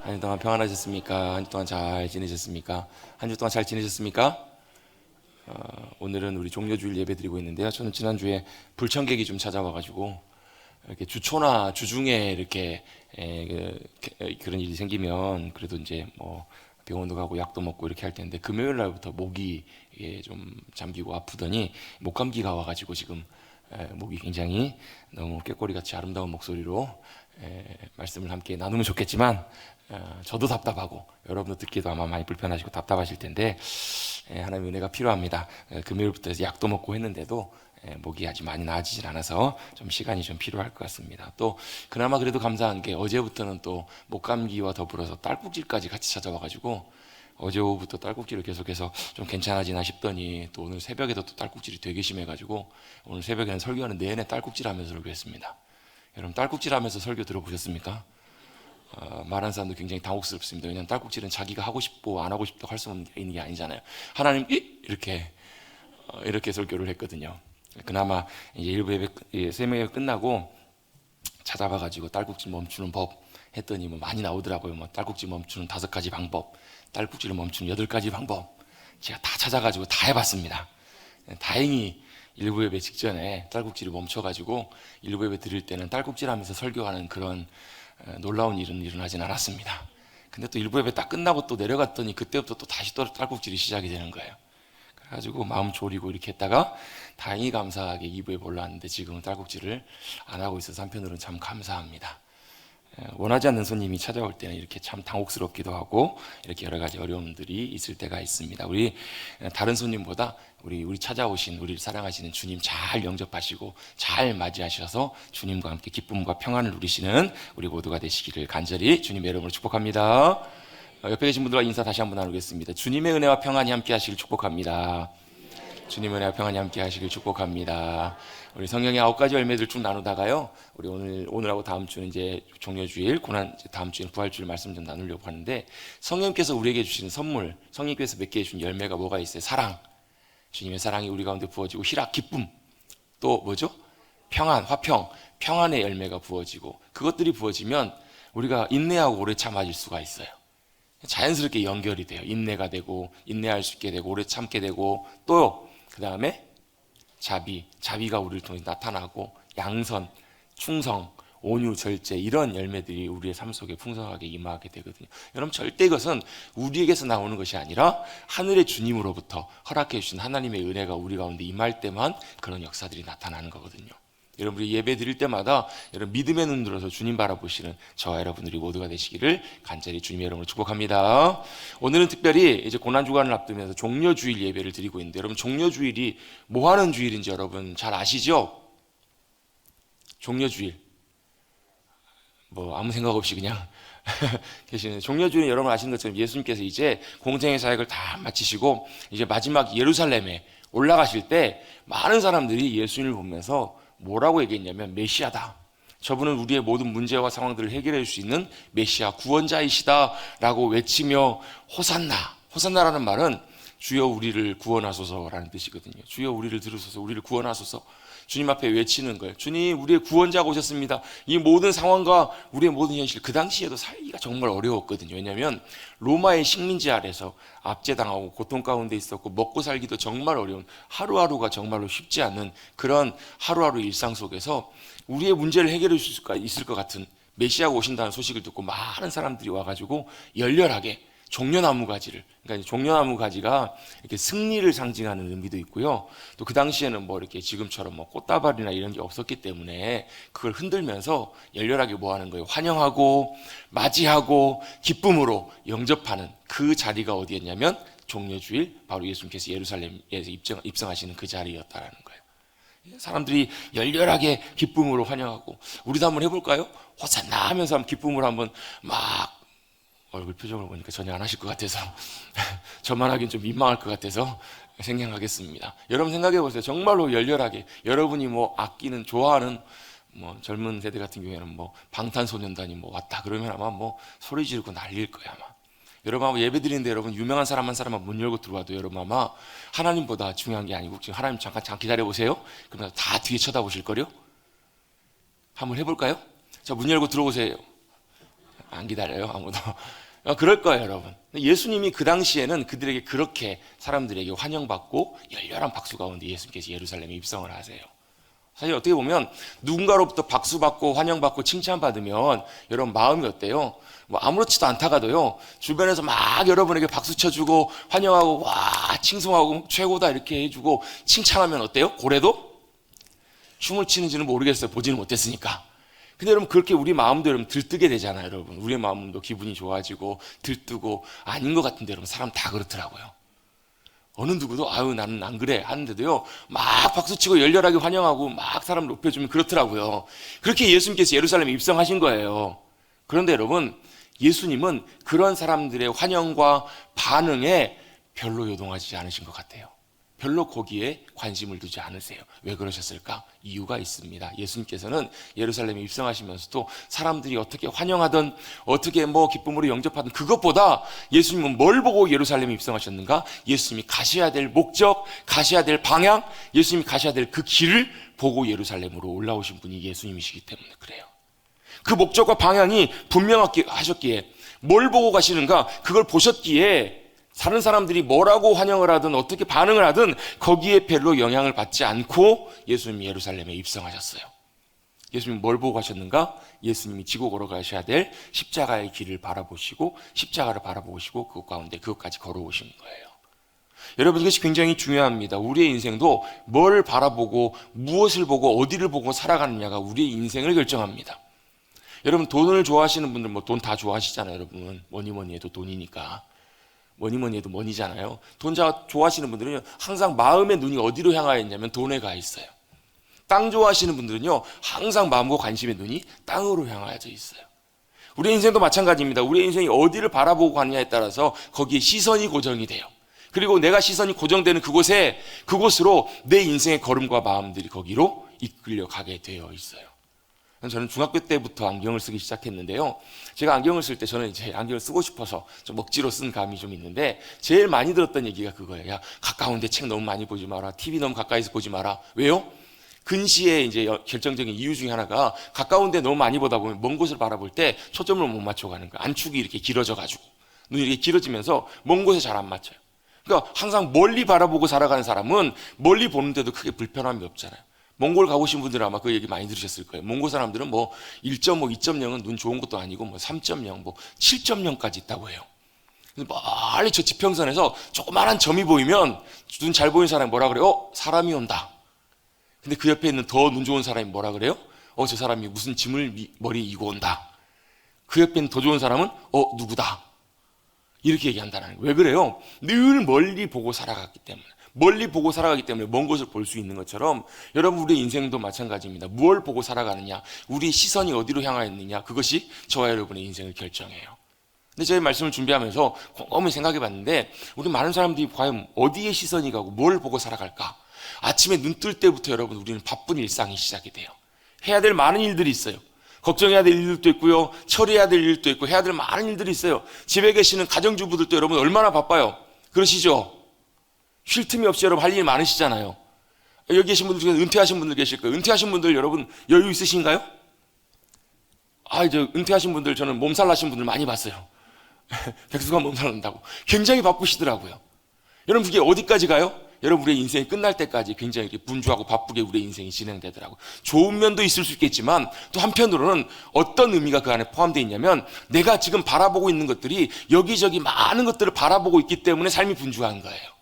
한 주 동안 평안하셨습니까? 한 주 동안 잘 지내셨습니까? 한 주 동안 잘 지내셨습니까? 오늘은 우리 종료주일 예배 드리고 있는데요. 저는 지난주에 불청객이 좀 찾아와가지고 이렇게 주초나 주중에 이렇게 그런 일이 생기면 그래도 이제 뭐 병원도 가고 약도 먹고 이렇게 할 텐데 금요일 날부터 목이 좀 잠기고 아프더니 목감기가 와가지고 지금 목이 굉장히 너무 꾀꼬리같이 아름다운 목소리로 말씀을 함께 나누면 좋겠지만 저도 답답하고 여러분도 듣기도 아마 많이 불편하시고 답답하실 텐데 하나님의 은혜가 필요합니다. 금요일부터 약도 먹고 했는데도 목이 아직 많이 나아지질 않아서 좀 시간이 좀 필요할 것 같습니다. 또 그나마 그래도 감사한 게 어제부터는 또 목감기와 더불어서 딸꾹질까지 같이 찾아와가지고 어제 오후부터 딸꾹질을 계속해서 좀 괜찮아지나 싶더니 또 오늘 새벽에도 또 딸꾹질이 되게 심해가지고 오늘 새벽에는 설교하는 내내 딸꾹질 하면서 설교했습니다. 여러분 딸꾹질 하면서 설교 들어보셨습니까? 말하는 사람도 굉장히 당혹스럽습니다. 왜냐하면 딸꾹질은 자기가 하고 싶고 안 하고 싶다고 할 수 있는 게 아니잖아요. 하나님 이렇게 설교를 했거든요. 그나마 이제 일부 예배 세미가 끝나고 찾아봐가지고 딸꾹질 멈추는 법 했더니 뭐 많이 나오더라고요. 뭐 딸꾹질 멈추는 5가지 방법, 딸꾹질을 멈추는 8가지 방법 제가 다 찾아가지고 다 해봤습니다. 다행히 일부 예배 직전에 딸꾹질이 멈춰가지고 일부 예배 드릴 때는 딸꾹질하면서 설교하는 그런 놀라운 일은 일어나진 않았습니다. 근데 또 일부 예배 딱 끝나고 또 내려갔더니 그때부터 또 다시 또 딸꾹질이 시작이 되는 거예요. 그래가지고 마음 졸이고 이렇게 했다가 다행히 감사하게 2부에 올라왔는데 지금은 딸꾹질을 안 하고 있어서 한편으로는 참 감사합니다. 원하지 않는 손님이 찾아올 때는 이렇게 참 당혹스럽기도 하고 이렇게 여러 가지 어려움들이 있을 때가 있습니다. 우리 다른 손님보다 우리 찾아오신 우리를 사랑하시는 주님 잘 영접하시고 잘 맞이하셔서 주님과 함께 기쁨과 평안을 누리시는 우리 모두가 되시기를 간절히 주님의 이름으로 축복합니다. 옆에 계신 분들과 인사 다시 한번 나누겠습니다. 주님의 은혜와 평안이 함께 하시길 축복합니다. 주님의 은혜와 평안이 함께 하시길 축복합니다. 우리 성경의 9가지 열매들 쭉 나누다가요. 우리 오늘하고 다음 주는 이제 종료주일, 다음 주에는 부활주일 말씀 좀 나누려고 하는데 성령께서 우리에게 주시는 선물, 성령께서 몇 개 주신 열매가 뭐가 있어요? 사랑. 주님의 사랑이 우리 가운데 부어지고 희락, 기쁨. 또 뭐죠? 평안, 화평, 평안의 열매가 부어지고 그것들이 부어지면 우리가 인내하고 오래 참아질 수가 있어요. 자연스럽게 연결이 돼요. 인내가 되고 인내할 수 있게 되고 오래 참게 되고 또 그 다음에 자비가 우리를 통해 나타나고 양선, 충성, 온유, 절제 이런 열매들이 우리의 삶 속에 풍성하게 임하게 되거든요. 여러분 절대 이것은 우리에게서 나오는 것이 아니라 하늘의 주님으로부터 허락해 주신 하나님의 은혜가 우리 가운데 임할 때만 그런 역사들이 나타나는 거거든요. 여러분이 예배 드릴 때마다 여러분 믿음의 눈 들어서 주님 바라보시는 저와 여러분들이 모두가 되시기를 간절히 주님의 이름으로 축복합니다. 오늘은 특별히 이제 고난주간을 앞두면서 종려주일 예배를 드리고 있는데 여러분 종려주일이 뭐 하는 주일인지 여러분 잘 아시죠? 종려주일 뭐 아무 생각 없이 그냥 계시는 종려주일은 여러분 아시는 것처럼 예수님께서 이제 공생의 사역을 다 마치시고 이제 마지막 예루살렘에 올라가실 때 많은 사람들이 예수님을 보면서 뭐라고 얘기했냐면 메시아다. 저분은 우리의 모든 문제와 상황들을 해결해 줄 수 있는 메시아 구원자이시다 라고 외치며 호산나. 호산나라는 말은 주여 우리를 구원하소서라는 뜻이거든요. 주여 우리를 들으소서, 우리를 구원하소서. 주님 앞에 외치는 거예요. 주님 우리의 구원자가 오셨습니다. 이 모든 상황과 우리의 모든 현실 그 당시에도 살기가 정말 어려웠거든요. 왜냐하면 로마의 식민지 아래서 압제당하고 고통 가운데 있었고 먹고 살기도 정말 어려운 하루하루가 정말로 쉽지 않은 그런 하루하루 일상 속에서 우리의 문제를 해결해 줄 수 있을 것 같은 메시아가 오신다는 소식을 듣고 많은 사람들이 와가지고 열렬하게 종려나무 가지를, 그러니까 종려나무 가지가 이렇게 승리를 상징하는 의미도 있고요. 또 그 당시에는 뭐 이렇게 지금처럼 뭐 꽃다발이나 이런 게 없었기 때문에 그걸 흔들면서 열렬하게 뭐 하는 거예요? 환영하고 맞이하고 기쁨으로 영접하는 그 자리가 어디였냐면 종려주일 바로 예수님께서 예루살렘에서 입성하시는 그 자리였다라는 거예요. 사람들이 열렬하게 기쁨으로 환영하고 우리도 한번 해볼까요? 호산나 하면서 한번 기쁨으로 한번 막 얼굴 표정을 보니까 전혀 안 하실 것 같아서 저만 하긴 좀 민망할 것 같아서 생각하겠습니다. 여러분 생각해 보세요. 정말로 열렬하게 여러분이 뭐 아끼는 좋아하는 뭐 젊은 세대 같은 경우에는 뭐 방탄소년단이 뭐 왔다 그러면 아마 뭐 소리 지르고 난리일 거야 아마. 여러분 아마 예배 드리는데 여러분 유명한 사람 한 사람만 문 열고 들어와도 여러분 아마 하나님보다 중요한 게 아니고 지금 하나님 잠깐 기다려 보세요. 그러면 다 뒤에 쳐다보실 거요. 한번 해볼까요? 자, 문 열고 들어오세요. 안 기다려요, 아무도. 그럴 거예요, 여러분. 예수님이 그 당시에는 그들에게 그렇게 사람들에게 환영받고 열렬한 박수 가운데 예수님께서 예루살렘에 입성을 하세요. 사실 어떻게 보면 누군가로부터 박수받고 환영받고 칭찬받으면 여러분 마음이 어때요? 뭐 아무렇지도 않다가도요, 주변에서 막 여러분에게 박수 쳐주고 환영하고 와 칭송하고 최고다 이렇게 해주고 칭찬하면 어때요? 고래도 춤을 치는지는 모르겠어요, 보지는 못했으니까. 근데 여러분 그렇게 우리 마음도 여러분 들뜨게 되잖아요. 여러분 우리의 마음도 기분이 좋아지고 들뜨고 아닌 것 같은데 여러분 사람 다 그렇더라고요. 어느 누구도 아유 나는 안 그래 하는데도요 막 박수치고 열렬하게 환영하고 막 사람 높여주면 그렇더라고요. 그렇게 예수님께서 예루살렘에 입성하신 거예요. 그런데 여러분 예수님은 그런 사람들의 환영과 반응에 별로 요동하지 않으신 것 같아요. 별로 거기에 관심을 두지 않으세요. 왜 그러셨을까? 이유가 있습니다. 예수님께서는 예루살렘에 입성하시면서도 사람들이 어떻게 환영하든 어떻게 뭐 기쁨으로 영접하든 그것보다 예수님은 뭘 보고 예루살렘에 입성하셨는가? 예수님이 가셔야 될 목적, 가셔야 될 방향, 예수님이 가셔야 될 그 길을 보고 예루살렘으로 올라오신 분이 예수님이시기 때문에 그래요. 그 목적과 방향이 분명하셨기에 뭘 보고 가시는가? 그걸 보셨기에 다른 사람들이 뭐라고 환영을 하든 어떻게 반응을 하든 거기에 별로 영향을 받지 않고 예수님이 예루살렘에 입성하셨어요. 예수님이 뭘 보고 가셨는가? 예수님이 지고 걸어가셔야 될 십자가의 길을 바라보시고 십자가를 바라보시고 그것 가운데 그것까지 걸어오신 거예요. 여러분 이것이 굉장히 중요합니다. 우리의 인생도 뭘 바라보고 무엇을 보고 어디를 보고 살아가느냐가 우리의 인생을 결정합니다. 여러분 돈을 좋아하시는 분들 뭐 돈 다 좋아하시잖아요. 여러분 뭐니 해도 돈이니까. 뭐니 해도 머니잖아요. 돈 좋아하시는 분들은요 항상 마음의 눈이 어디로 향하여 있냐면 돈에 가 있어요. 땅 좋아하시는 분들은요 항상 마음과 관심의 눈이 땅으로 향하여 있어요. 우리 인생도 마찬가지입니다. 우리 인생이 어디를 바라보고 가느냐에 따라서 거기에 시선이 고정이 돼요. 그리고 내가 시선이 고정되는 그곳으로 내 인생의 걸음과 마음들이 거기로 이끌려 가게 되어 있어요. 저는 중학교 때부터 안경을 쓰기 시작했는데요. 제가 안경을 쓸 때 저는 이제 안경을 쓰고 싶어서 좀 억지로 쓴 감이 좀 있는데 제일 많이 들었던 얘기가 그거예요. 야, 가까운데 책 너무 많이 보지 마라. TV 너무 가까이서 보지 마라. 왜요? 근시에 이제 결정적인 이유 중에 하나가 가까운데 너무 많이 보다 보면 먼 곳을 바라볼 때 초점을 못 맞춰가는 거예요. 안축이 이렇게 길어져가지고 눈이 이렇게 길어지면서 먼 곳에 잘 안 맞춰요. 그러니까 항상 멀리 바라보고 살아가는 사람은 멀리 보는데도 크게 불편함이 없잖아요. 몽골 가보신 분들은 아마 그 얘기 많이 들으셨을 거예요. 몽골 사람들은 뭐 1.5, 2.0은 눈 좋은 것도 아니고 뭐 3.0, 뭐 7.0까지 있다고 해요. 멀리 저 지평선에서 조그마한 점이 보이면 눈 잘 보이는 사람이 뭐라 그래요? 사람이 온다. 근데 그 옆에 있는 더 눈 좋은 사람이 뭐라 그래요? 저 사람이 무슨 짐을 머리에 이고 온다. 그 옆에 있는 더 좋은 사람은 누구다. 이렇게 얘기한다는 거예요. 왜 그래요? 늘 멀리 보고 살아갔기 때문에. 멀리 보고 살아가기 때문에 먼 것을 볼 수 있는 것처럼 여러분 우리의 인생도 마찬가지입니다. 무엇을 보고 살아가느냐, 우리의 시선이 어디로 향하여 있느냐, 그것이 저와 여러분의 인생을 결정해요. 근데 저희 말씀을 준비하면서 곰곰이 생각해 봤는데 우리 많은 사람들이 과연 어디에 시선이 가고 뭘 보고 살아갈까? 아침에 눈 뜰 때부터 여러분 우리는 바쁜 일상이 시작이 돼요. 해야 될 많은 일들이 있어요. 걱정해야 될 일들도 있고요, 처리해야 될 일도 있고 해야 될 많은 일들이 있어요. 집에 계시는 가정주부들도 여러분 얼마나 바빠요. 그러시죠? 쉴 틈이 없이 여러분 할 일이 많으시잖아요. 여기 계신 분들 중에 은퇴하신 분들 계실 거예요. 은퇴하신 분들 여러분 여유 있으신가요? 이제 은퇴하신 분들 저는 몸살 나신 분들 많이 봤어요. 백수가 몸살 난다고 굉장히 바쁘시더라고요. 여러분 그게 어디까지 가요? 여러분 우리의 인생이 끝날 때까지 굉장히 분주하고 바쁘게 우리의 인생이 진행되더라고요. 좋은 면도 있을 수 있겠지만 또 한편으로는 어떤 의미가 그 안에 포함되어 있냐면 내가 지금 바라보고 있는 것들이 여기저기 많은 것들을 바라보고 있기 때문에 삶이 분주한 거예요.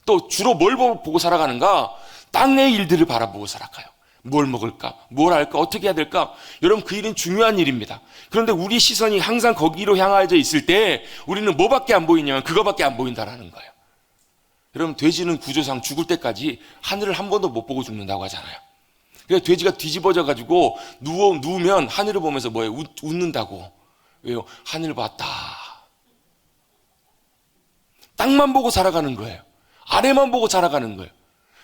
또 주로 뭘 보고 살아가는가? 땅의 일들을 바라보고 살아가요. 뭘 먹을까? 뭘 할까? 어떻게 해야 될까? 여러분 그 일은 중요한 일입니다. 그런데 우리 시선이 항상 거기로 향하여 있을 때 우리는 뭐밖에 안 보이냐면 그거밖에 안 보인다는 거예요. 여러분 돼지는 구조상 죽을 때까지 하늘을 한 번도 못 보고 죽는다고 하잖아요. 그래서 돼지가 뒤집어져 가지고 누우면 하늘을 보면서 뭐예요? 웃는다고. 왜요? 하늘 봤다. 땅만 보고 살아가는 거예요. 아래만 보고 살아가는 거예요.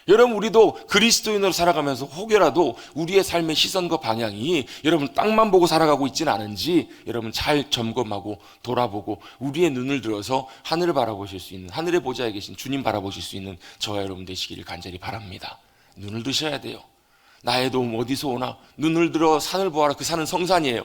여러분 우리도 그리스도인으로 살아가면서 혹여라도 우리의 삶의 시선과 방향이 여러분 땅만 보고 살아가고 있지는 않은지 여러분 잘 점검하고 돌아보고 우리의 눈을 들어서 하늘을 바라보실 수 있는, 하늘의 보좌에 계신 주님 바라보실 수 있는 저와 여러분 되시기를 간절히 바랍니다. 눈을 드셔야 돼요. 나의 도움 어디서 오나? 눈을 들어 산을 보아라. 그 산은 성산이에요.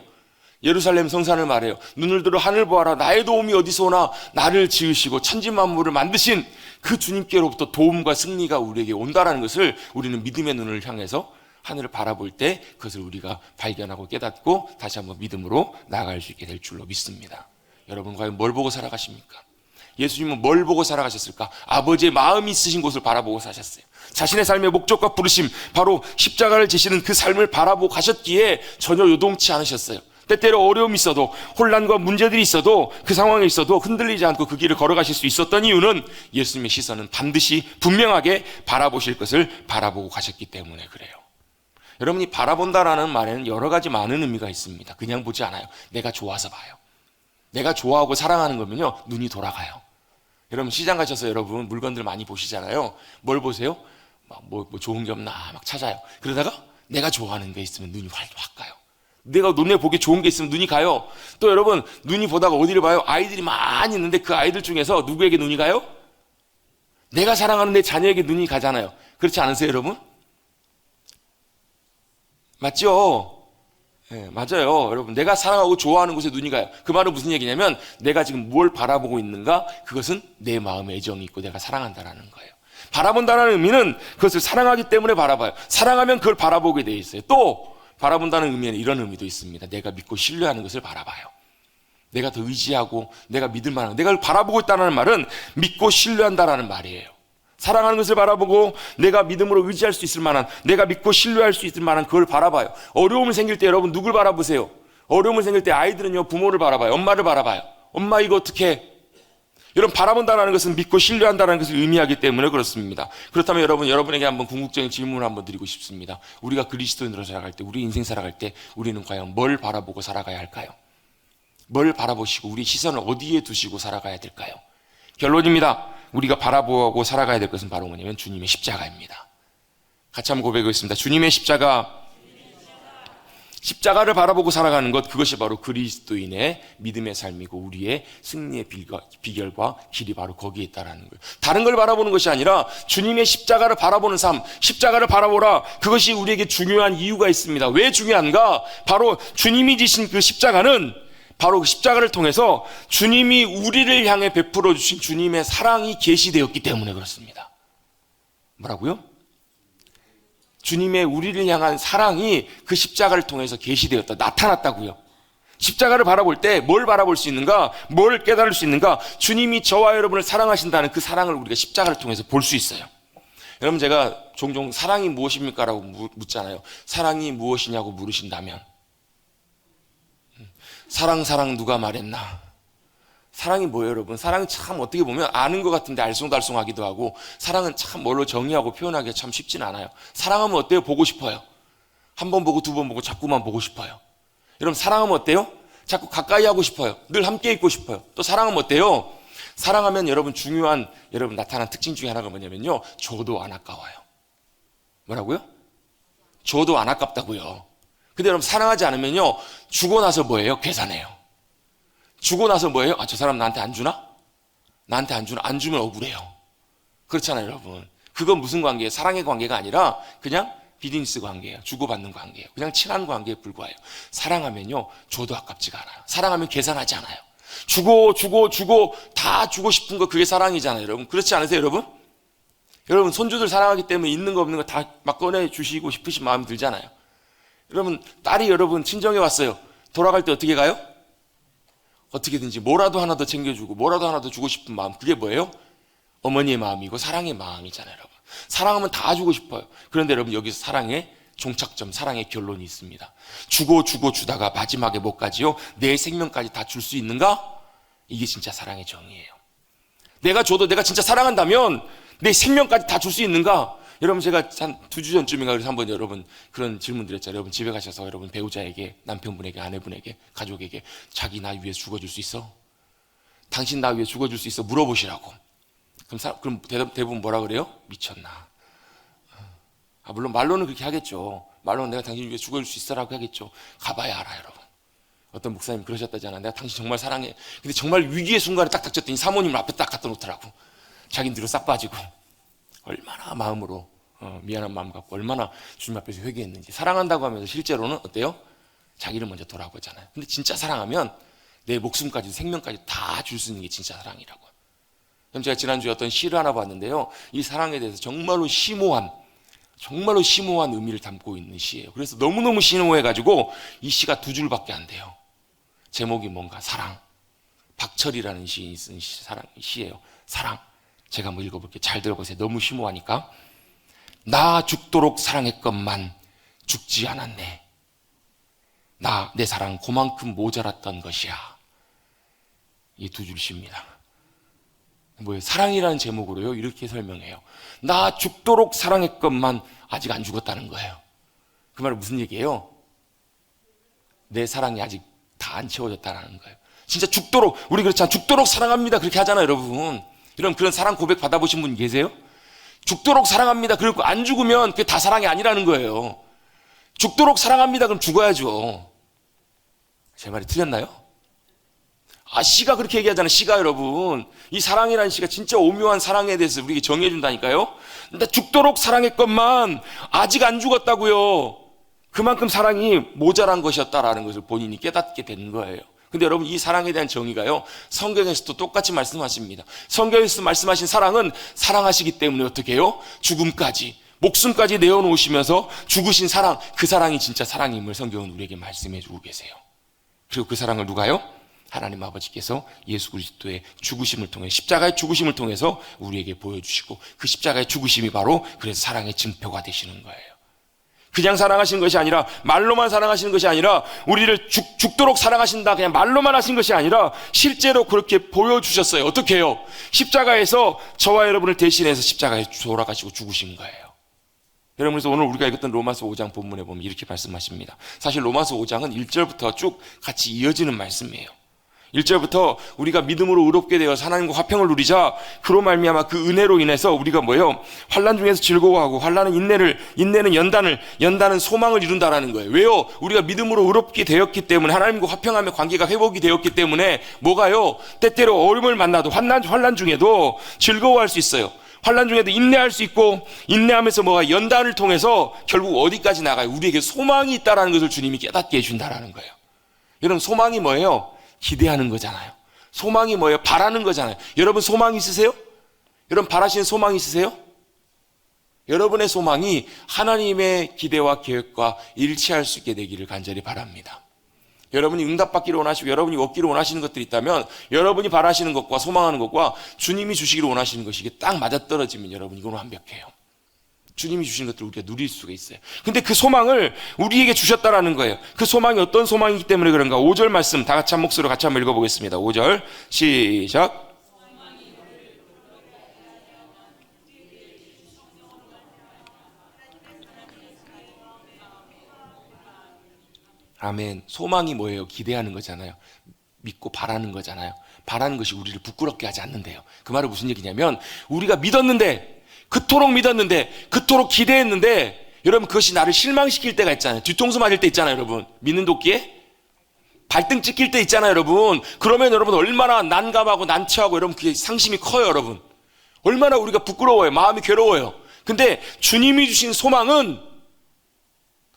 예루살렘 성산을 말해요. 눈을 들어 하늘 보아라. 나의 도움이 어디서 오나. 나를 지으시고 천지 만물을 만드신 그 주님께로부터 도움과 승리가 우리에게 온다라는 것을 우리는 믿음의 눈을 향해서 하늘을 바라볼 때 그것을 우리가 발견하고 깨닫고 다시 한번 믿음으로 나아갈 수 있게 될 줄로 믿습니다. 여러분 과연 뭘 보고 살아가십니까? 예수님은 뭘 보고 살아가셨을까? 아버지의 마음이 있으신 곳을 바라보고 사셨어요. 자신의 삶의 목적과 부르심, 바로 십자가를 지시는 그 삶을 바라보고 가셨기에 전혀 요동치 않으셨어요. 때때로 어려움이 있어도, 혼란과 문제들이 있어도, 그 상황에 있어도 흔들리지 않고 그 길을 걸어가실 수 있었던 이유는 예수님의 시선은 반드시 분명하게 바라보실 것을 바라보고 가셨기 때문에 그래요. 여러분이 바라본다라는 말에는 여러 가지 많은 의미가 있습니다. 그냥 보지 않아요. 내가 좋아서 봐요. 내가 좋아하고 사랑하는 거면요, 눈이 돌아가요. 여러분 시장 가셔서 여러분 물건들 많이 보시잖아요. 뭘 보세요? 뭐 좋은 게 없나 막 찾아요. 그러다가 내가 좋아하는 게 있으면 눈이 확 가요. 내가 눈에 보기 좋은 게 있으면 눈이 가요. 또 여러분 눈이 보다가 어디를 봐요? 아이들이 많이 있는데 그 아이들 중에서 누구에게 눈이 가요? 내가 사랑하는 내 자녀에게 눈이 가잖아요. 그렇지 않으세요 여러분? 맞죠? 네, 맞아요. 여러분 내가 사랑하고 좋아하는 곳에 눈이 가요. 그 말은 무슨 얘기냐면 내가 지금 뭘 바라보고 있는가? 그것은 내 마음에 애정이 있고 내가 사랑한다라는 거예요. 바라본다는 의미는 그것을 사랑하기 때문에 바라봐요. 사랑하면 그걸 바라보게 돼 있어요. 또 바라본다는 의미에는 이런 의미도 있습니다. 내가 믿고 신뢰하는 것을 바라봐요. 내가 더 의지하고 내가 믿을 만한, 내가 바라보고 있다는 말은 믿고 신뢰한다라는 말이에요. 사랑하는 것을 바라보고 내가 믿음으로 의지할 수 있을 만한, 내가 믿고 신뢰할 수 있을 만한 그걸 바라봐요. 어려움이 생길 때 여러분 누굴 바라보세요? 어려움이 생길 때 아이들은요 부모를 바라봐요. 엄마를 바라봐요. 엄마 이거 어떻게 해? 여러분 바라본다는 것은 믿고 신뢰한다는 것을 의미하기 때문에 그렇습니다. 그렇다면 여러분에게 한번 궁극적인 질문을 한번 드리고 싶습니다. 우리가 그리스도인으로 살아갈 때, 우리 인생 살아갈 때 우리는 과연 뭘 바라보고 살아가야 할까요? 뭘 바라보시고 우리 시선을 어디에 두시고 살아가야 될까요? 결론입니다. 우리가 바라보고 살아가야 될 것은 바로 뭐냐면 주님의 십자가입니다. 같이 한번 고백하겠습니다. 주님의 십자가를 바라보고 살아가는 것, 그것이 바로 그리스도인의 믿음의 삶이고 우리의 승리의 비결과 길이 바로 거기에 있다는 거예요. 다른 걸 바라보는 것이 아니라 주님의 십자가를 바라보는 삶, 십자가를 바라보라. 그것이 우리에게 중요한 이유가 있습니다. 왜 중요한가? 바로 주님이 지신 그 십자가는 바로 그 십자가를 통해서 주님이 우리를 향해 베풀어 주신 주님의 사랑이 계시되었기 때문에 그렇습니다. 뭐라고요? 주님의 우리를 향한 사랑이 그 십자가를 통해서 계시되었다, 나타났다고요. 십자가를 바라볼 때 뭘 바라볼 수 있는가? 뭘 깨달을 수 있는가? 주님이 저와 여러분을 사랑하신다는 그 사랑을 우리가 십자가를 통해서 볼 수 있어요. 여러분 제가 종종 사랑이 무엇입니까? 라고 묻잖아요. 사랑이 무엇이냐고 물으신다면 사랑 누가 말했나? 사랑이 뭐예요 여러분? 사랑은 참 어떻게 보면 아는 것 같은데 알쏭달쏭하기도 하고, 사랑은 참 뭘로 정의하고 표현하기가 참 쉽진 않아요. 사랑하면 어때요? 보고 싶어요. 한 번 보고 두 번 보고 자꾸만 보고 싶어요. 여러분 사랑하면 어때요? 자꾸 가까이 하고 싶어요. 늘 함께 있고 싶어요. 또 사랑하면 어때요? 사랑하면 여러분 중요한 여러분 나타난 특징 중에 하나가 뭐냐면요, 줘도 안 아까워요. 뭐라고요? 줘도 안 아깝다고요. 근데 여러분 사랑하지 않으면요, 주고 나서 뭐예요? 계산해요. 주고 나서 뭐예요? 저 사람 나한테 안 주나? 나한테 안 주나? 안 주면 억울해요. 그렇잖아요 여러분. 그건 무슨 관계예요? 사랑의 관계가 아니라 그냥 비즈니스 관계예요. 주고받는 관계예요. 그냥 친한 관계에 불과해요. 사랑하면요 줘도 아깝지가 않아요. 사랑하면 계산하지 않아요. 주고 다 주고 싶은 거, 그게 사랑이잖아요 여러분. 그렇지 않으세요 여러분? 여러분 손주들 사랑하기 때문에 있는 거 없는 거 다 막 꺼내주시고 싶으신 마음이 들잖아요. 여러분 딸이 여러분 친정에 왔어요. 돌아갈 때 어떻게 가요? 어떻게든지 뭐라도 하나 더 챙겨주고 뭐라도 하나 더 주고 싶은 마음, 그게 뭐예요? 어머니의 마음이고 사랑의 마음이잖아요 여러분. 사랑하면 다 주고 싶어요. 그런데 여러분 여기서 사랑의 종착점, 사랑의 결론이 있습니다. 주고 주다가 마지막에 뭐까지요? 내 생명까지 다 줄 수 있는가? 이게 진짜 사랑의 정의예요. 내가 줘도 내가 진짜 사랑한다면 내 생명까지 다 줄 수 있는가? 여러분 제가 한 2주 전쯤인가 그래서 한번 여러분 그런 질문 드렸잖아요. 여러분 집에 가셔서 여러분 배우자에게, 남편분에게, 아내분에게, 가족에게 자기 나 위해 죽어줄 수 있어? 당신 나 위해 죽어줄 수 있어? 물어보시라고. 그럼 대부분 뭐라 그래요? 미쳤나? 물론 말로는 그렇게 하겠죠. 말로는 내가 당신 위해 죽어줄 수 있어라고 하겠죠. 가봐야 알아 여러분. 어떤 목사님 그러셨다잖아. 내가 당신 정말 사랑해. 근데 정말 위기의 순간에 딱 닥쳤더니 사모님을 앞에 딱 갖다 놓더라고. 자기는 뒤로 싹 빠지고. 얼마나 마음으로 미안한 마음 갖고 얼마나 주님 앞에서 회개했는지. 사랑한다고 하면서 실제로는 어때요? 자기를 먼저 돌아보잖아요. 근데 진짜 사랑하면 내 목숨까지 생명까지 다 줄 수 있는 게 진짜 사랑이라고. 그럼 제가 지난주에 어떤 시를 하나 봤는데요, 이 사랑에 대해서 정말로 심오한 의미를 담고 있는 시예요. 그래서 너무너무 심오해가지고 이 시가 2줄밖에 안 돼요. 제목이 뭔가 사랑. 박철이라는 시인이 쓴 시예요. 사랑. 제가 한번 읽어볼게요. 잘 들어보세요. 너무 심오하니까. 나 죽도록 사랑했건만 죽지 않았네. 내 사랑 그만큼 모자랐던 것이야. 이 2줄 시입니다. 뭐예요? 사랑이라는 제목으로요 이렇게 설명해요. 나 죽도록 사랑했건만 아직 안 죽었다는 거예요. 그 말은 무슨 얘기예요? 내 사랑이 아직 다 안 채워졌다는 거예요. 진짜 죽도록, 우리 그렇잖아요. 죽도록 사랑합니다 그렇게 하잖아요, 여러분. 이런 그런 사랑 고백 받아보신 분 계세요? 죽도록 사랑합니다 그리고 안 죽으면 그게 다 사랑이 아니라는 거예요. 죽도록 사랑합니다 그럼 죽어야죠. 제 말이 틀렸나요? 시가 그렇게 얘기하잖아요. 시가 여러분, 이 사랑이라는 시가 진짜 오묘한 사랑에 대해서 우리에게 정의해 준다니까요. 근데 죽도록 사랑했건만 아직 안 죽었다고요. 그만큼 사랑이 모자란 것이었다라는 것을 본인이 깨닫게 되는 거예요. 근데 여러분, 이 사랑에 대한 정의가요 성경에서도 똑같이 말씀하십니다. 성경에서 말씀하신 사랑은 사랑하시기 때문에 어떻게 해요? 죽음까지, 목숨까지 내어놓으시면서 죽으신 사랑, 그 사랑이 진짜 사랑임을 성경은 우리에게 말씀해 주고 계세요. 그리고 그 사랑을 누가요? 하나님 아버지께서 예수 그리스도의 죽으심을 통해, 십자가의 죽으심을 통해서 우리에게 보여주시고, 그 십자가의 죽으심이 바로 그래서 사랑의 증표가 되시는 거예요. 그냥 사랑하시는 것이 아니라, 말로만 사랑하시는 것이 아니라, 우리를 죽도록 사랑하신다 그냥 말로만 하신 것이 아니라 실제로 그렇게 보여주셨어요. 어떻게 해요? 십자가에서 저와 여러분을 대신해서 십자가에 돌아가시고 죽으신 거예요. 여러분, 그래서 오늘 우리가 읽었던 로마서 5장 본문에 보면 이렇게 말씀하십니다. 사실 로마서 5장은 1절부터 쭉 같이 이어지는 말씀이에요. 1절부터 우리가 믿음으로 의롭게 되어서 하나님과 화평을 누리자, 그로 말미암아 그 은혜로 인해서 우리가 뭐예요? 환난 중에서 즐거워하고, 환난은 인내는 연단은 소망을 이룬다라는 거예요. 왜요? 우리가 믿음으로 의롭게 되었기 때문에, 하나님과 화평하며 관계가 회복이 되었기 때문에 뭐가요? 때때로 어려움을 만나도 환난 중에도 즐거워할 수 있어요. 환난 중에도 인내할 수 있고, 인내하면서 뭐가 연단을 통해서 결국 어디까지 나가요? 우리에게 소망이 있다라는 것을 주님이 깨닫게 해준다라는 거예요. 여러분, 소망이 뭐예요? 기대하는 거잖아요. 소망이 뭐예요? 바라는 거잖아요. 여러분, 소망 있으세요? 여러분, 바라시는 소망 있으세요? 여러분의 소망이 하나님의 기대와 계획과 일치할 수 있게 되기를 간절히 바랍니다. 여러분이 응답받기를 원하시고 여러분이 얻기를 원하시는 것들이 있다면, 여러분이 바라시는 것과 소망하는 것과 주님이 주시기를 원하시는 것이 이게 딱 맞아떨어지면 여러분, 이건 완벽해요. 주님이 주신 것들을 우리가 누릴 수가 있어요. 근데 그 소망을 우리에게 주셨다라는 거예요. 그 소망이 어떤 소망이기 때문에 그런가? 5절 말씀 다 같이 한 목소리로 같이 한번 읽어보겠습니다. 5절 시작. 아멘. 소망이 뭐예요? 기대하는 거잖아요. 믿고 바라는 거잖아요. 바라는 것이 우리를 부끄럽게 하지 않는데요. 그 말은 무슨 얘기냐면, 우리가 믿었는데, 그토록 믿었는데, 그토록 기대했는데, 여러분, 그것이 나를 실망시킬 때가 있잖아요. 뒤통수 맞을 때 있잖아요, 여러분. 믿는 도끼에 발등 찍힐 때 있잖아요, 여러분. 그러면 여러분 얼마나 난감하고 난처하고, 여러분 그게 상심이 커요, 여러분. 얼마나 우리가 부끄러워요. 마음이 괴로워요. 근데 주님이 주신 소망은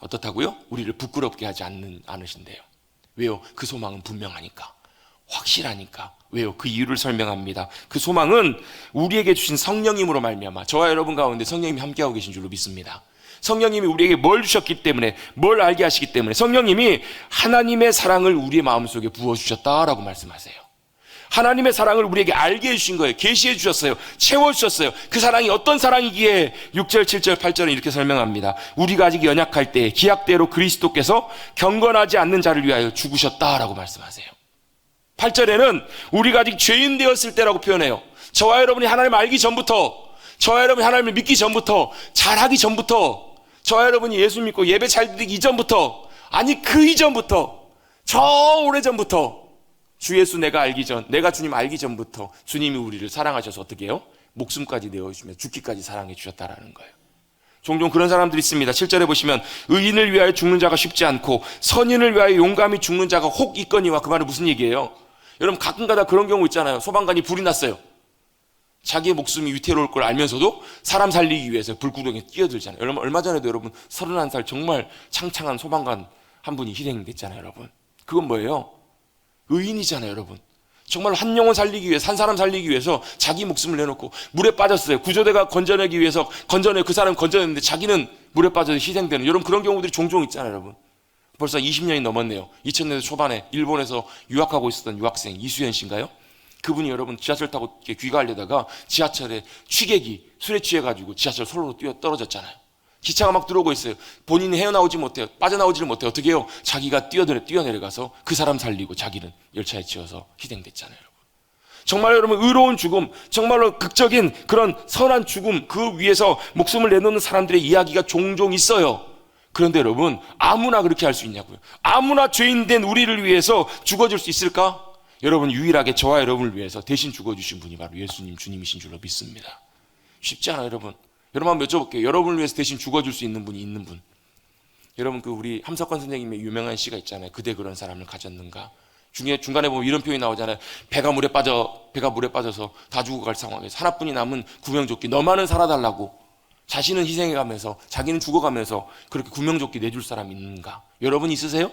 어떻다고요? 우리를 부끄럽게 하지 않으신대요. 왜요? 그 소망은 분명하니까, 확실하니까. 왜요? 그 이유를 설명합니다. 그 소망은 우리에게 주신 성령님으로 말미암아, 저와 여러분 가운데 성령님이 함께하고 계신 줄로 믿습니다. 성령님이 우리에게 뭘 주셨기 때문에, 뭘 알게 하시기 때문에, 성령님이 하나님의 사랑을 우리의 마음속에 부어주셨다라고 말씀하세요. 하나님의 사랑을 우리에게 알게 해주신 거예요. 계시해 주셨어요. 채워주셨어요. 그 사랑이 어떤 사랑이기에 6절, 7절, 8절은 이렇게 설명합니다. 우리가 아직 연약할 때 기약대로 그리스도께서 경건하지 않는 자를 위하여 죽으셨다라고 말씀하세요. 8절에는 우리가 아직 죄인 되었을 때라고 표현해요. 저와 여러분이 하나님을 알기 전부터, 저와 여러분이 하나님을 믿기 전부터, 잘하기 전부터, 저와 여러분이 예수 믿고 예배 잘 드리기 이전부터, 아니 그 이전부터, 저 오래전부터, 주 예수 내가 주님 알기 전부터 주님이 우리를 사랑하셔서 어떻게 해요? 목숨까지 내어주시며 죽기까지 사랑해 주셨다라는 거예요. 종종 그런 사람들이 있습니다. 7절에 보시면, 의인을 위하여 죽는 자가 쉽지 않고 선인을 위하여 용감히 죽는 자가 혹 있거니와. 그 말은 무슨 얘기예요? 여러분, 가끔가다 그런 경우 있잖아요. 소방관이 불이 났어요. 자기의 목숨이 위태로울 걸 알면서도 사람 살리기 위해서 불구덩이에 뛰어들잖아요. 얼마 전에도 여러분 31살 정말 창창한 소방관 한 분이 희생됐잖아요, 여러분. 그건 뭐예요? 의인이잖아요, 여러분. 정말 한 영혼 살리기 위해서, 한 사람 살리기 위해서 자기 목숨을 내놓고 물에 빠졌어요. 구조대가 건져내기 위해서 그 사람 건져냈는데 자기는 물에 빠져서 희생되는, 여러분 그런 경우들이 종종 있잖아요, 여러분. 벌써 20년이 넘었네요. 2000년대 초반에 일본에서 유학하고 있었던 유학생 이수연 씨인가요? 그분이 여러분 지하철 타고 귀가하려다가 지하철에 취객이 술에 취해가지고 지하철 선로로 뛰어 떨어졌잖아요. 기차가 막 들어오고 있어요. 본인이 헤어나오지 못해요. 빠져나오지를 못해요. 어떻게 해요? 자기가 뛰어내려가서 그 사람 살리고 자기는 열차에 치여서 희생됐잖아요, 여러분. 정말 여러분 의로운 죽음, 정말로 극적인 그런 선한 죽음, 그 위에서 목숨을 내놓는 사람들의 이야기가 종종 있어요. 그런데 여러분 아무나 그렇게 할 수 있냐고요? 아무나 죄인된 우리를 위해서 죽어줄 수 있을까? 여러분 유일하게 저와 여러분을 위해서 대신 죽어주신 분이 바로 예수님 주님이신 줄로 믿습니다. 쉽지 않아요, 여러분. 여러분 한번 여쭤볼게요. 여러분을 위해서 대신 죽어줄 수 있는 분이 있는 분. 여러분 그 우리 함석헌 선생님의 유명한 시가 있잖아요. 그대 그런 사람을 가졌는가. 중간에 보면 이런 표현이 나오잖아요. 배가 물에 빠져서 다 죽어갈 상황에서 하나뿐이 남은 구명조끼 너만은 살아달라고 자신은 희생해가면서 자기는 죽어가면서 그렇게 구명조끼 내줄 사람이 있는가. 여러분 있으세요?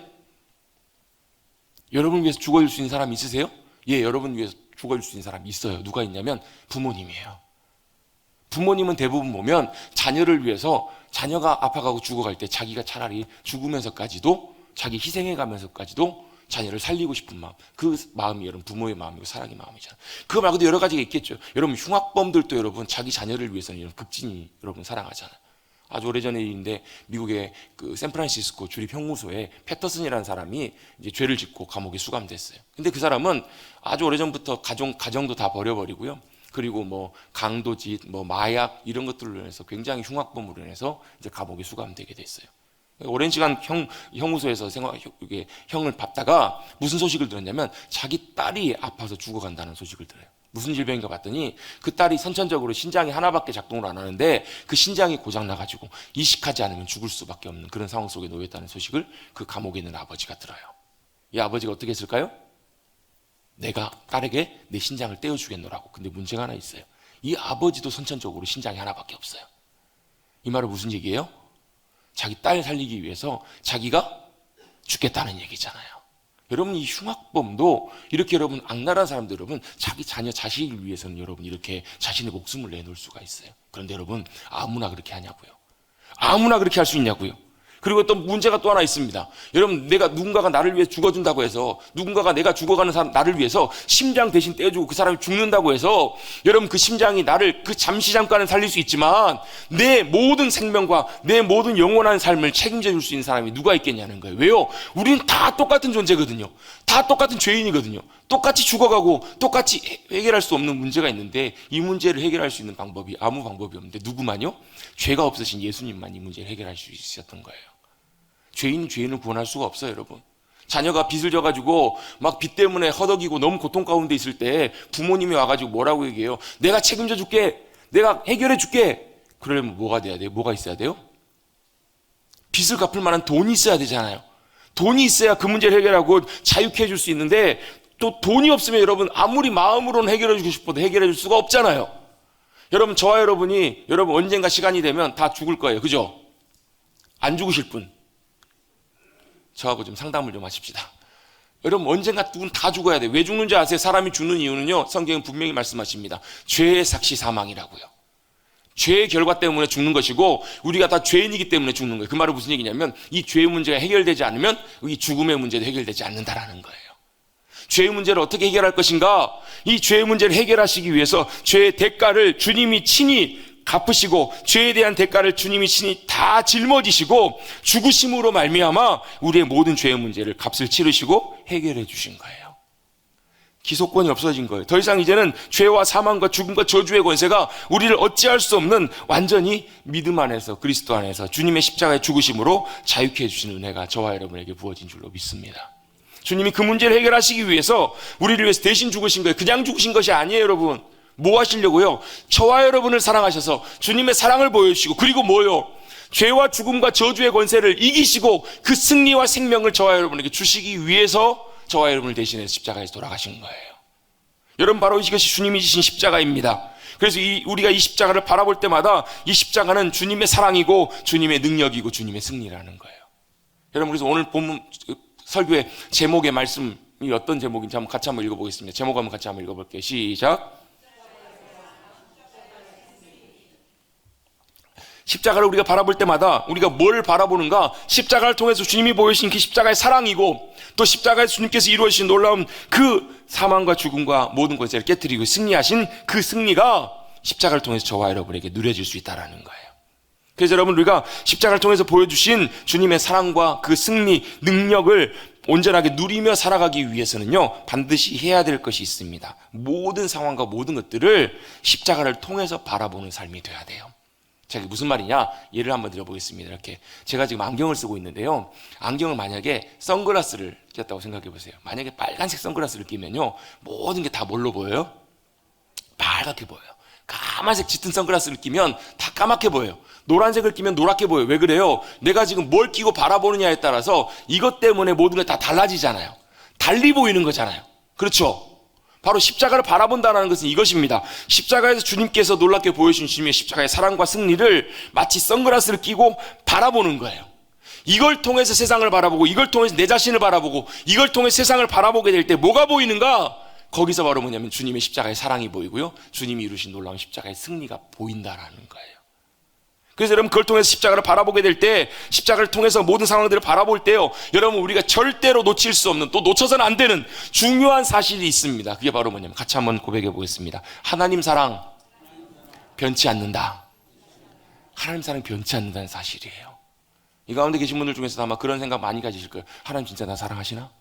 여러분 위해서 죽어줄 수 있는 사람이 있으세요? 예, 여러분 위해서 죽어줄 수 있는 사람이 있어요. 누가 있냐면 부모님이에요. 부모님은 대부분 보면 자녀를 위해서 자녀가 아파가고 죽어갈 때 자기가 차라리 죽으면서까지도 자기 희생해가면서까지도 자녀를 살리고 싶은 마음, 그 마음이 여러분 부모의 마음이고 사랑의 마음이잖아요. 그거 말고도 여러 가지가 있겠죠. 여러분 흉악범들도 여러분 자기 자녀를 위해서는 이런 극진히 여러분 사랑하잖아요. 아주 오래전의 일인데 미국의 그 샌프란시스코 주립 형무소에 패터슨이라는 사람이 이제 죄를 짓고 감옥에 수감됐어요. 근데 그 사람은 아주 오래전부터 가정도 다 버려버리고요. 그리고 뭐 강도짓, 뭐 마약 이런 것들로 인해서 굉장히 흉악범으로 인해서 이제 감옥에 수감되게 됐어요. 오랜 시간 형무소에서 형을 밟다가 무슨 소식을 들었냐면 자기 딸이 아파서 죽어간다는 소식을 들어요. 무슨 질병인가 봤더니 그 딸이 선천적으로 신장이 하나밖에 작동을 안 하는데 그 신장이 고장나가지고 이식하지 않으면 죽을 수밖에 없는 그런 상황 속에 놓였다는 소식을 그 감옥에 있는 아버지가 들어요. 이 아버지가 어떻게 했을까요? 내가 딸에게 내 신장을 떼어주겠노라고. 근데 문제가 하나 있어요. 이 아버지도 선천적으로 신장이 하나밖에 없어요. 이 말은 무슨 얘기예요? 자기 딸 살리기 위해서 자기가 죽겠다는 얘기잖아요. 여러분 이 흉악범도 이렇게 여러분 악랄한 사람들 여러분 자기 자녀 자식을 위해서는 여러분 이렇게 자신의 목숨을 내놓을 수가 있어요. 그런데 여러분 아무나 그렇게 하냐고요? 아무나 그렇게 할 수 있냐고요? 그리고 또 문제가 또 하나 있습니다. 여러분 누군가가 나를 위해 죽어준다고 해서 누군가가 내가 죽어가는 사람 나를 위해서 심장 대신 떼어주고 그 사람이 죽는다고 해서 여러분 그 심장이 나를 그 잠깐은 살릴 수 있지만 내 모든 생명과 내 모든 영원한 삶을 책임져 줄 수 있는 사람이 누가 있겠냐는 거예요. 왜요? 우리는 다 똑같은 존재거든요. 다 똑같은 죄인이거든요. 똑같이 죽어가고 똑같이 해결할 수 없는 문제가 있는데 이 문제를 해결할 수 있는 방법이 아무 방법이 없는데 누구만요? 죄가 없으신 예수님만 이 문제를 해결할 수 있었던 거예요. 죄인을 구원할 수가 없어요, 여러분. 자녀가 빚을 져가지고 막 빚 때문에 허덕이고 너무 고통 가운데 있을 때 부모님이 와가지고 뭐라고 얘기해요? 내가 책임져 줄게. 내가 해결해 줄게. 그러려면 뭐가 돼야 돼요? 뭐가 있어야 돼요? 빚을 갚을 만한 돈이 있어야 되잖아요. 돈이 있어야 그 문제를 해결하고 자유케 해줄 수 있는데 또 돈이 없으면 여러분 아무리 마음으로는 해결해 주고 싶어도 해결해 줄 수가 없잖아요. 여러분 저와 여러분이 여러분 언젠가 시간이 되면 다 죽을 거예요. 그죠? 안 죽으실 분 저하고 좀 상담을 좀 하십시다. 여러분 언젠가 누군 다 죽어야 돼요. 왜 죽는지 아세요? 사람이 죽는 이유는요 성경은 분명히 말씀하십니다. 죄의 삭시 사망이라고요. 죄의 결과 때문에 죽는 것이고 우리가 다 죄인이기 때문에 죽는 거예요. 그 말은 무슨 얘기냐면 이 죄의 문제가 해결되지 않으면 이 죽음의 문제도 해결되지 않는다라는 거예요. 죄의 문제를 어떻게 해결할 것인가? 이 죄의 문제를 해결하시기 위해서 죄의 대가를 주님이 친히 갚으시고 죄에 대한 대가를 주님이 친히 다 짊어지시고 죽으심으로 말미암아 우리의 모든 죄의 문제를 값을 치르시고 해결해 주신 거예요. 기소권이 없어진 거예요. 더 이상 이제는 죄와 사망과 죽음과 저주의 권세가 우리를 어찌할 수 없는 완전히 믿음 안에서 그리스도 안에서 주님의 십자가의 죽으심으로 자유케 해주시는 은혜가 저와 여러분에게 부어진 줄로 믿습니다. 주님이 그 문제를 해결하시기 위해서 우리를 위해서 대신 죽으신 거예요. 그냥 죽으신 것이 아니에요, 여러분. 뭐 하시려고요? 저와 여러분을 사랑하셔서 주님의 사랑을 보여주시고 그리고 뭐요? 죄와 죽음과 저주의 권세를 이기시고 그 승리와 생명을 저와 여러분에게 주시기 위해서 저와 여러분을 대신해서 십자가에서 돌아가신 거예요. 여러분 바로 이것이 주님이 지신 십자가입니다. 그래서 우리가 이 십자가를 바라볼 때마다 이 십자가는 주님의 사랑이고 주님의 능력이고 주님의 승리라는 거예요. 여러분, 그래서 오늘 본문 설교의 제목의 말씀이 어떤 제목인지 한번 같이 한번 읽어보겠습니다. 제목 한번 같이 한번 읽어볼게요. 시작. 십자가를 우리가 바라볼 때마다 우리가 뭘 바라보는가? 십자가를 통해서 주님이 보여주신 그 십자가의 사랑이고, 또 십자가에서 주님께서 이루어주신 놀라운 그 사망과 죽음과 모든 것을 깨뜨리고 승리하신 그 승리가 십자가를 통해서 저와 여러분에게 누려질 수 있다는 거예요. 그래서 여러분, 우리가 십자가를 통해서 보여주신 주님의 사랑과 그 승리, 능력을 온전하게 누리며 살아가기 위해서는요, 반드시 해야 될 것이 있습니다. 모든 상황과 모든 것들을 십자가를 통해서 바라보는 삶이 돼야 돼요. 제가 무슨 말이냐? 예를 한번 드려보겠습니다. 이렇게 제가 지금 안경을 쓰고 있는데요, 안경을 만약에 선글라스를 꼈다고 생각해 보세요. 만약에 빨간색 선글라스를 끼면요, 모든 게 다 뭘로 보여요? 빨갛게 보여요. 까만색 짙은 선글라스를 끼면 다 까맣게 보여요. 노란색을 끼면 노랗게 보여요. 왜 그래요? 내가 지금 뭘 끼고 바라보느냐에 따라서 이것 때문에 모든 게 다 달라지잖아요. 달리 보이는 거잖아요. 그렇죠? 바로 십자가를 바라본다는 것은 이것입니다. 십자가에서 주님께서 놀랍게 보여주신 주님의 십자가의 사랑과 승리를 마치 선글라스를 끼고 바라보는 거예요. 이걸 통해서 세상을 바라보고, 이걸 통해서 내 자신을 바라보고, 이걸 통해서 세상을 바라보게 될 때 뭐가 보이는가? 거기서 바로 뭐냐면 주님의 십자가의 사랑이 보이고요, 주님이 이루신 놀라운 십자가의 승리가 보인다라는 거예요. 그래서 여러분, 그걸 통해서 십자가를 바라보게 될 때, 십자가를 통해서 모든 상황들을 바라볼 때요, 여러분, 우리가 절대로 놓칠 수 없는, 또 놓쳐서는 안 되는 중요한 사실이 있습니다. 그게 바로 뭐냐면, 같이 한번 고백해 보겠습니다. 하나님 사랑 변치 않는다. 하나님 사랑 변치 않는다는 사실이에요. 이 가운데 계신 분들 중에서도 아마 그런 생각 많이 가지실 거예요. 하나님 진짜 나 사랑하시나?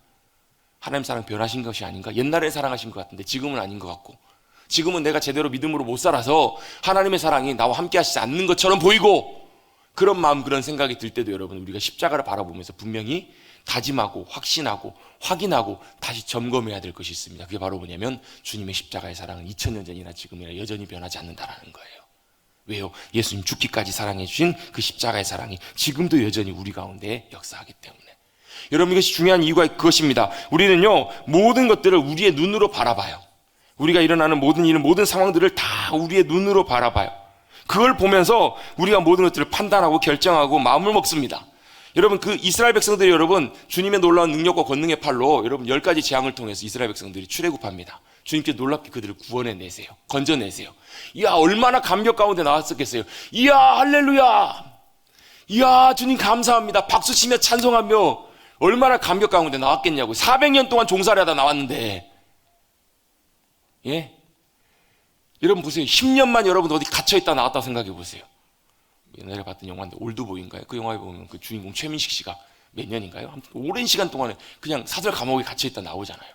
하나님 사랑 변하신 것이 아닌가? 옛날에 사랑하신 것 같은데 지금은 아닌 것 같고, 지금은 내가 제대로 믿음으로 못 살아서 하나님의 사랑이 나와 함께 하시지 않는 것처럼 보이고, 그런 마음, 그런 생각이 들 때도 여러분, 우리가 십자가를 바라보면서 분명히 다짐하고 확신하고 확인하고 다시 점검해야 될 것이 있습니다. 그게 바로 뭐냐면 주님의 십자가의 사랑은 2000년 전이나 지금이나 여전히 변하지 않는다는 거예요. 왜요? 예수님 죽기까지 사랑해 주신 그 십자가의 사랑이 지금도 여전히 우리 가운데 역사하기 때문에. 여러분, 이것이 중요한 이유가 그것입니다. 우리는요, 모든 것들을 우리의 눈으로 바라봐요. 우리가 일어나는 모든 일, 모든 상황들을 다 우리의 눈으로 바라봐요. 그걸 보면서 우리가 모든 것들을 판단하고 결정하고 마음을 먹습니다. 여러분, 그 이스라엘 백성들이 여러분, 주님의 놀라운 능력과 권능의 팔로 여러분 10가지 재앙을 통해서 이스라엘 백성들이 출애굽합니다. 주님께 놀랍게 그들을 구원해내세요. 건져내세요. 이야, 얼마나 감격 가운데 나왔었겠어요. 이야, 할렐루야. 이야, 주님 감사합니다. 박수치며 찬송하며 얼마나 감격 가운데 나왔겠냐고. 400년 동안 종살이 하다 나왔는데, 예? 여러분 보세요. 10년만 여러분 어디 갇혀있다 나왔다고 생각해 보세요. 옛날에 봤던 영화인데 올드보이인가요? 그 영화에 보면 그 주인공 최민식 씨가 몇 년인가요? 아무튼 오랜 시간 동안에 그냥 사설 감옥에 갇혀있다 나오잖아요.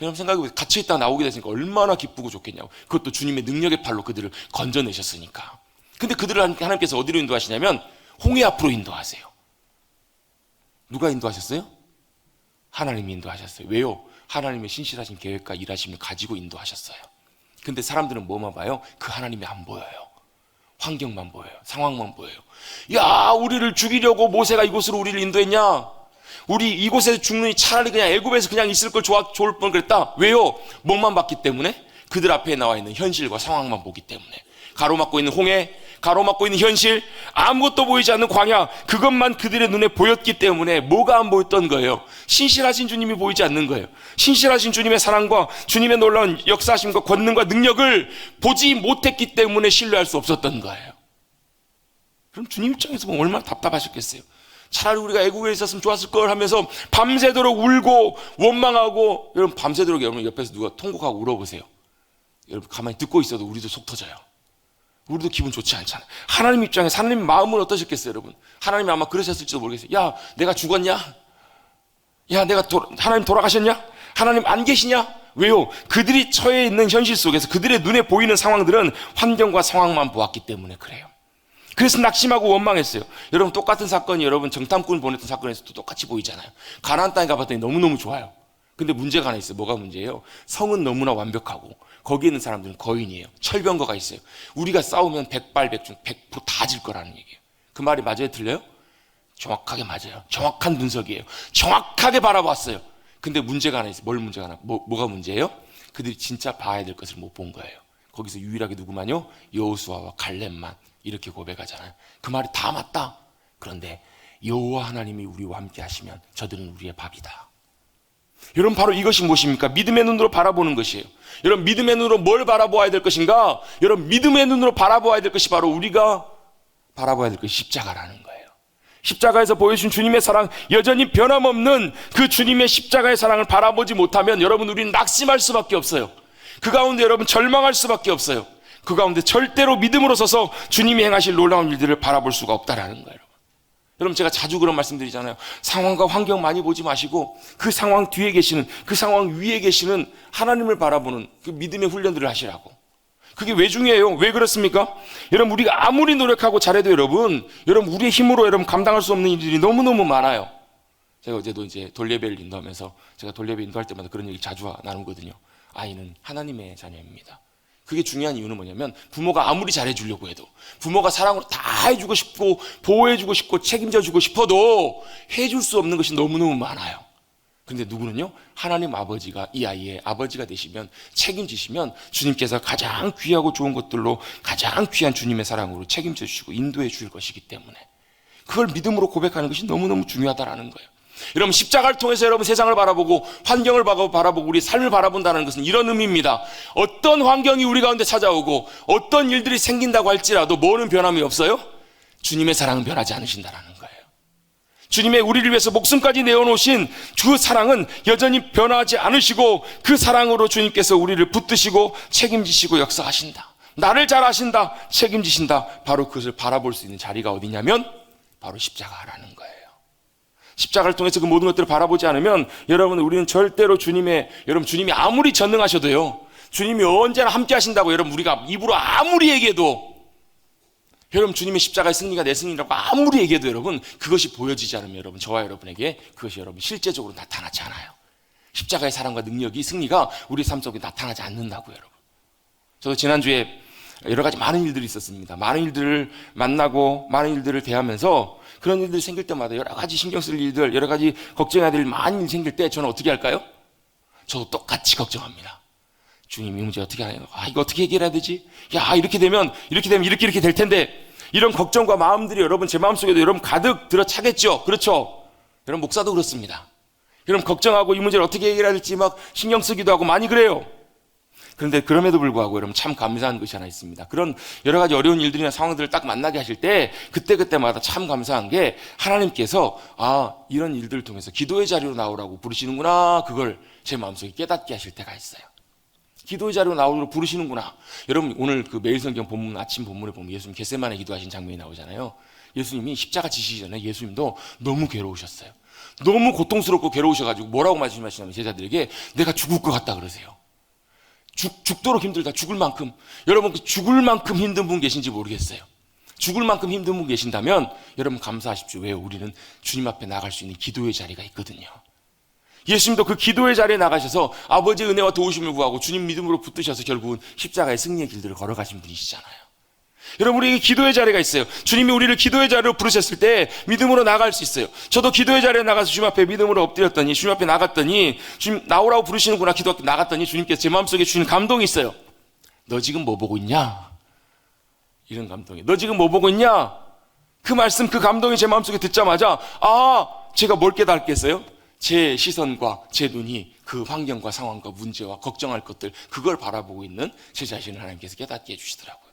여러분 생각해 보세요. 갇혀있다 나오게 됐으니까 얼마나 기쁘고 좋겠냐고. 그것도 주님의 능력의 팔로 그들을 건져내셨으니까. 근데 그들을 하나님께서 어디로 인도하시냐면 홍해 앞으로 인도하세요. 누가 인도하셨어요? 하나님이 인도하셨어요. 왜요? 하나님의 신실하신 계획과 일하심을 가지고 인도하셨어요. 근데 사람들은 뭐만 봐요? 그 하나님이 안 보여요. 환경만 보여요. 상황만 보여요. 야, 우리를 죽이려고 모세가 이곳으로 우리를 인도했냐? 우리 이곳에서 죽느니 차라리 그냥 애굽에서 그냥 있을 걸 좋을 뻔 그랬다. 왜요? 목만 봤기 때문에, 그들 앞에 나와 있는 현실과 상황만 보기 때문에. 가로막고 있는 홍해, 가로막고 있는 현실, 아무것도 보이지 않는 광야, 그것만 그들의 눈에 보였기 때문에 뭐가 안 보였던 거예요? 신실하신 주님이 보이지 않는 거예요. 신실하신 주님의 사랑과 주님의 놀라운 역사하심과 권능과 능력을 보지 못했기 때문에 신뢰할 수 없었던 거예요. 그럼 주님 입장에서 보면 얼마나 답답하셨겠어요. 차라리 우리가 애국에 있었으면 좋았을 걸 하면서 밤새도록 울고 원망하고. 여러분, 밤새도록 여러분 옆에서 누가 통곡하고 울어보세요. 여러분 가만히 듣고 있어도 우리도 속 터져요. 우리도 기분 좋지 않잖아요. 하나님 입장에서 하나님 마음은 어떠셨겠어요, 여러분? 하나님이 아마 그러셨을지도 모르겠어요. 야, 내가 죽었냐? 야, 하나님 돌아가셨냐? 하나님 안 계시냐? 왜요? 그들이 처해 있는 현실 속에서 그들의 눈에 보이는 상황들은 환경과 상황만 보았기 때문에 그래요. 그래서 낙심하고 원망했어요. 여러분, 똑같은 사건이 여러분 정탐꾼 보냈던 사건에서도 똑같이 보이잖아요. 가나안 땅에 가봤더니 너무너무 좋아요. 근데 문제가 하나 있어요. 뭐가 문제예요? 성은 너무나 완벽하고 거기에 있는 사람들은 거인이에요. 철병거가 있어요. 우리가 싸우면 백발백중 100%다 질 거라는 얘기예요. 그 말이 맞아요? 틀려요? 정확하게 맞아요. 정확한 분석이에요. 정확하게 바라봤어요. 근데 문제가 하나 있어요. 뭘 문제가 하나? 뭐가 문제예요? 그들이 진짜 봐야 될 것을 못 본 거예요. 거기서 유일하게 누구만요? 여호수아와 갈렙만 이렇게 고백하잖아요. 그 말이 다 맞다. 그런데 여호와 하나님이 우리와 함께 하시면 저들은 우리의 밥이다. 여러분, 바로 이것이 무엇입니까? 믿음의 눈으로 바라보는 것이에요. 여러분, 믿음의 눈으로 뭘 바라보아야 될 것인가? 여러분, 믿음의 눈으로 바라보아야 될 것이 바로 우리가 바라봐야 될 것이 십자가라는 거예요. 십자가에서 보여주신 주님의 사랑, 여전히 변함없는 그 주님의 십자가의 사랑을 바라보지 못하면 여러분, 우리는 낙심할 수밖에 없어요. 그 가운데 여러분, 절망할 수밖에 없어요. 그 가운데 절대로 믿음으로 서서 주님이 행하실 놀라운 일들을 바라볼 수가 없다라는 거예요. 여러분, 제가 자주 그런 말씀 드리잖아요. 상황과 환경 많이 보지 마시고 그 상황 뒤에 계시는, 그 상황 위에 계시는 하나님을 바라보는 그 믿음의 훈련들을 하시라고. 그게 왜 중요해요? 왜 그렇습니까? 여러분, 우리가 아무리 노력하고 잘해도 여러분 우리의 힘으로 여러분 감당할 수 없는 일들이 너무너무 많아요. 제가 어제도 이제 돌예배를 인도하면서 제가 돌예배 인도할 때마다 그런 얘기 자주 나누거든요. 아이는 하나님의 자녀입니다. 그게 중요한 이유는 뭐냐면, 부모가 아무리 잘해주려고 해도, 부모가 사랑으로 다 해주고 싶고 보호해주고 싶고 책임져주고 싶어도 해줄 수 없는 것이 너무너무 많아요. 그런데 누구는요? 하나님 아버지가 이 아이의 아버지가 되시면, 책임지시면 주님께서 가장 귀하고 좋은 것들로 가장 귀한 주님의 사랑으로 책임져 주시고 인도해 주실 것이기 때문에 그걸 믿음으로 고백하는 것이 너무너무 중요하다라는 거예요. 여러분, 십자가를 통해서 여러분 세상을 바라보고 환경을 바라보고 우리 삶을 바라본다는 것은 이런 의미입니다. 어떤 환경이 우리 가운데 찾아오고 어떤 일들이 생긴다고 할지라도 뭐는 변함이 없어요? 주님의 사랑은 변하지 않으신다라는 거예요. 주님의 우리를 위해서 목숨까지 내어놓으신 그 사랑은 여전히 변하지 않으시고, 그 사랑으로 주님께서 우리를 붙드시고 책임지시고 역사하신다. 나를 잘 아신다, 책임지신다. 바로 그것을 바라볼 수 있는 자리가 어디냐면 바로 십자가라는 거예요. 십자가를 통해서 그 모든 것들을 바라보지 않으면 여러분, 우리는 절대로 주님이 아무리 전능하셔도요, 주님이 언제나 함께 하신다고 여러분 우리가 입으로 아무리 얘기해도, 여러분 주님의 십자가의 승리가 내 승리라고 아무리 얘기해도 여러분 그것이 보여지지 않으면 여러분, 저와 여러분에게 그것이 여러분 실제적으로 나타나지 않아요. 십자가의 사랑과 능력이, 승리가 우리 삶 속에 나타나지 않는다고요. 여러분, 저도 지난주에 여러 가지 많은 일들이 있었습니다. 많은 일들을 만나고 많은 일들을 대하면서 그런 일들이 생길 때마다 여러 가지 신경 쓸 일들, 여러 가지 걱정해야 될 많은 일이 생길 때 저는 어떻게 할까요? 저도 똑같이 걱정합니다. 주님, 이 문제 어떻게 하냐? 이거 어떻게 해결해야 되지? 이렇게 되면 이렇게 될 텐데, 이런 걱정과 마음들이 여러분 제 마음속에도 여러분 가득 들어차겠죠. 그렇죠? 여러분, 목사도 그렇습니다. 여러분 걱정하고 이 문제를 어떻게 해결해야 될지 막 신경 쓰기도 하고 많이 그래요. 그런데 그럼에도 불구하고 여러분 참 감사한 것이 하나 있습니다. 그런 여러 가지 어려운 일들이나 상황들을 딱 만나게 하실 때 그때마다 참 감사한 게, 하나님께서 이런 일들을 통해서 기도의 자리로 나오라고 부르시는구나, 그걸 제 마음속에 깨닫게 하실 때가 있어요. 기도의 자리로 나오도록 부르시는구나. 여러분, 오늘 그 매일성경 본문, 아침 본문에 보면 예수님 겟세마네 기도하신 장면이 나오잖아요. 예수님이 십자가 지시기 전에 예수님도 너무 괴로우셨어요. 너무 고통스럽고 괴로우셔가지고 뭐라고 말씀하시냐면, 제자들에게 내가 죽을 것 같다 그러세요. 죽도록 힘들다, 죽을 만큼. 여러분, 죽을 만큼 힘든 분 계신지 모르겠어요. 죽을 만큼 힘든 분 계신다면 여러분 감사하십시오. 왜요? 우리는 주님 앞에 나갈 수 있는 기도의 자리가 있거든요. 예수님도 그 기도의 자리에 나가셔서 아버지의 은혜와 도우심을 구하고 주님 믿음으로 붙드셔서 결국은 십자가의 승리의 길들을 걸어가신 분이시잖아요. 여러분, 우리에게 기도의 자리가 있어요. 주님이 우리를 기도의 자리로 부르셨을 때 믿음으로 나갈 수 있어요. 저도 기도의 자리에 나가서 주님 앞에 믿음으로 엎드렸더니, 주님 앞에 나갔더니, 주님 나오라고 부르시는구나 기도 앞에 나갔더니 주님께서 제 마음속에 주시는 감동이 있어요. 너 지금 뭐 보고 있냐? 이런 감동이. 너 지금 뭐 보고 있냐? 그 말씀, 그 감동이 제 마음속에 듣자마자 제가 뭘 깨닫겠어요? 제 시선과 제 눈이 그 환경과 상황과 문제와 걱정할 것들, 그걸 바라보고 있는 제 자신을 하나님께서 깨닫게 해주시더라고요.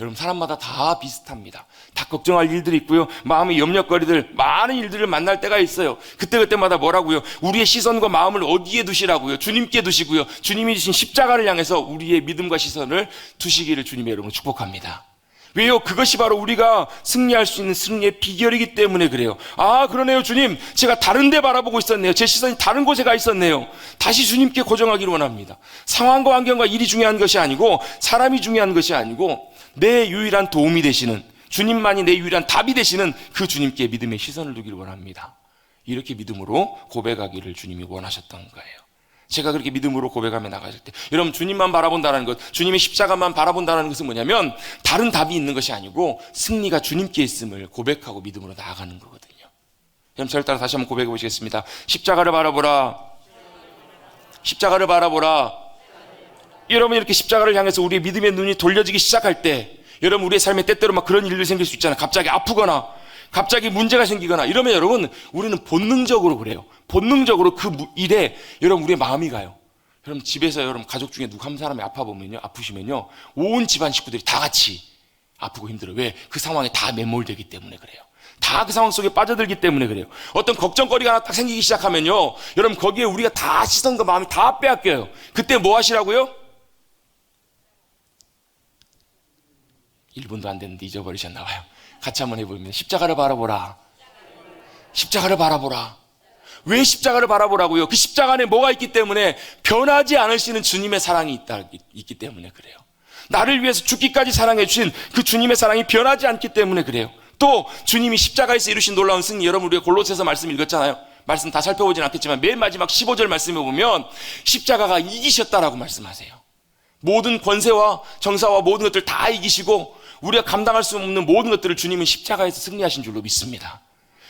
여러분, 사람마다 다 비슷합니다. 다 걱정할 일들이 있고요, 마음의 염려거리들, 많은 일들을 만날 때가 있어요. 그때마다 뭐라고요? 우리의 시선과 마음을 어디에 두시라고요? 주님께 두시고요, 주님이 주신 십자가를 향해서 우리의 믿음과 시선을 두시기를 주님의 이름으로 축복합니다. 왜요? 그것이 바로 우리가 승리할 수 있는 승리의 비결이기 때문에 그래요. 그러네요, 주님. 제가 다른 데 바라보고 있었네요. 제 시선이 다른 곳에 가 있었네요. 다시 주님께 고정하기를 원합니다. 상황과 환경과 일이 중요한 것이 아니고, 사람이 중요한 것이 아니고, 내 유일한 도움이 되시는, 주님만이 내 유일한 답이 되시는 그 주님께 믿음의 시선을 두기를 원합니다. 이렇게 믿음으로 고백하기를 주님이 원하셨던 거예요. 제가 그렇게 믿음으로 고백하며 나가실 때, 여러분, 주님만 바라본다는 것, 주님의 십자가만 바라본다는 것은 뭐냐면, 다른 답이 있는 것이 아니고 승리가 주님께 있음을 고백하고 믿음으로 나아가는 거거든요. 여러분, 저를 따라 다시 한번 고백해 보시겠습니다. 십자가를 바라보라. 십자가를 바라보라. 여러분, 이렇게 십자가를 향해서 우리의 믿음의 눈이 돌려지기 시작할 때, 여러분, 우리의 삶에 때때로 막 그런 일들이 생길 수 있잖아요. 갑자기 아프거나, 갑자기 문제가 생기거나 이러면 여러분 우리는 본능적으로 그래요. 본능적으로 그 일에 여러분 우리의 마음이 가요. 여러분 집에서 여러분 가족 중에 누구 한 사람이 아프시면요 온 집안 식구들이 다 같이 아프고 힘들어요. 왜? 그 상황에 다 매몰되기 때문에 그래요. 다 그 상황 속에 빠져들기 때문에 그래요. 어떤 걱정거리가 하나 딱 생기기 시작하면요 여러분 거기에 우리가 다 시선과 마음이 다 빼앗겨요. 그때 뭐 하시라고요? 1분도 안 됐는데 잊어버리셨나 봐요. 같이 한번 해보면 십자가를 바라보라. 십자가를 바라보라. 왜 십자가를 바라보라고요? 그 십자가 안에 뭐가 있기 때문에 변하지 않으시는 주님의 사랑이 있기 때문에 그래요. 나를 위해서 죽기까지 사랑해 주신 그 주님의 사랑이 변하지 않기 때문에 그래요. 또 주님이 십자가에서 이루신 놀라운 승리, 여러분 우리가 골로새서 말씀 읽었잖아요. 말씀 다 살펴보진 않겠지만 맨 마지막 15절 말씀에 보면 십자가가 이기셨다라고 말씀하세요. 모든 권세와 정사와 모든 것들 다 이기시고 우리가 감당할 수 없는 모든 것들을 주님은 십자가에서 승리하신 줄로 믿습니다.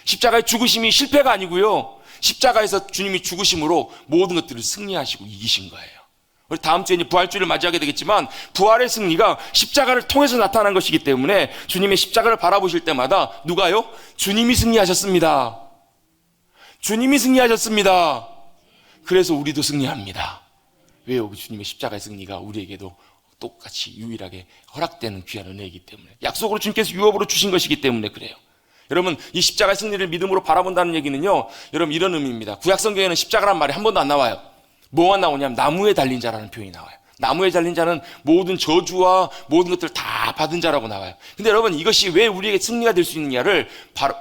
십자가의 죽으심이 실패가 아니고요, 십자가에서 주님이 죽으심으로 모든 것들을 승리하시고 이기신 거예요. 우리 다음 주에 이제 부활주일을 맞이하게 되겠지만 부활의 승리가 십자가를 통해서 나타난 것이기 때문에 주님의 십자가를 바라보실 때마다 누가요? 주님이 승리하셨습니다. 주님이 승리하셨습니다. 그래서 우리도 승리합니다. 왜요? 그 주님의 십자가의 승리가 우리에게도 똑같이 유일하게 허락되는 귀한 은혜이기 때문에, 약속으로 주님께서 유업으로 주신 것이기 때문에 그래요. 여러분 이 십자가의 승리를 믿음으로 바라본다는 얘기는요 여러분 이런 의미입니다. 구약성경에는 십자가란 말이 한 번도 안 나와요. 뭐가 나오냐면 나무에 달린 자라는 표현이 나와요. 나무에 달린 자는 모든 저주와 모든 것들을 다 받은 자라고 나와요. 근데 여러분 이것이 왜 우리에게 승리가 될 수 있느냐를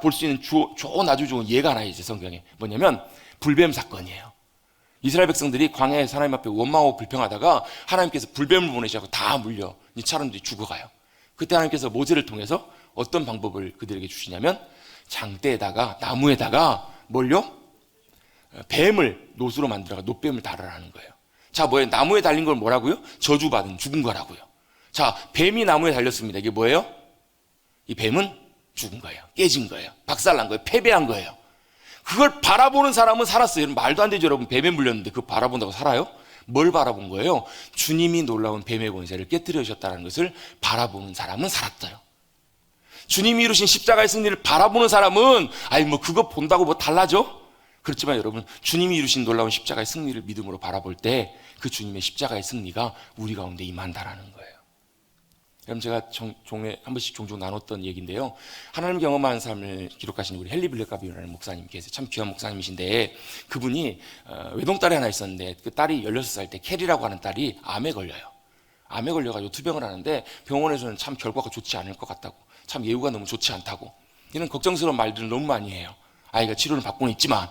볼 수 있는 아주 좋은 예가 하나 있어요. 성경에 뭐냐면 불뱀 사건이에요. 이스라엘 백성들이 광야에서 하나님 앞에 원망하고 불평하다가 하나님께서 불뱀을 보내시고 다 물려 이 사람들이 죽어가요. 그때 하나님께서 모세를 통해서 어떤 방법을 그들에게 주시냐면 장대에다가 나무에다가 뭘요? 뱀을 노수로 만들어가 노뱀을 달아라는 거예요. 자, 뭐예요? 나무에 달린 걸 뭐라고요? 저주받은 죽은 거라고요. 자, 뱀이 나무에 달렸습니다. 이게 뭐예요? 이 뱀은 죽은 거예요. 깨진 거예요. 박살난 거예요. 패배한 거예요. 그걸 바라보는 사람은 살았어요. 여러분 말도 안 되죠. 여러분 뱀에 물렸는데 그거 바라본다고 살아요? 뭘 바라본 거예요? 주님이 놀라운 뱀의 권세를 깨뜨려 주셨다는 것을 바라보는 사람은 살았어요. 주님이 이루신 십자가의 승리를 바라보는 사람은 아니 뭐 그거 본다고 뭐 달라져? 그렇지만 여러분 주님이 이루신 놀라운 십자가의 승리를 믿음으로 바라볼 때 그 주님의 십자가의 승리가 우리 가운데 임한다라는 거예요. 여러분 제가 종에 한 번씩 종종 나눴던 얘기인데요, 하나님 경험한 삶을 기록하신 우리 헨리 블랙가비라는 목사님께서 참 귀한 목사님이신데 그분이 외동딸이 하나 있었는데 그 딸이 16살 때 캐리라고 하는 딸이 암에 걸려요. 암에 걸려가지고 투병을 하는데 병원에서는 참 결과가 좋지 않을 것 같다고, 참 예후가 너무 좋지 않다고 이런 걱정스러운 말들을 너무 많이 해요. 아이가 치료를 받고는 있지만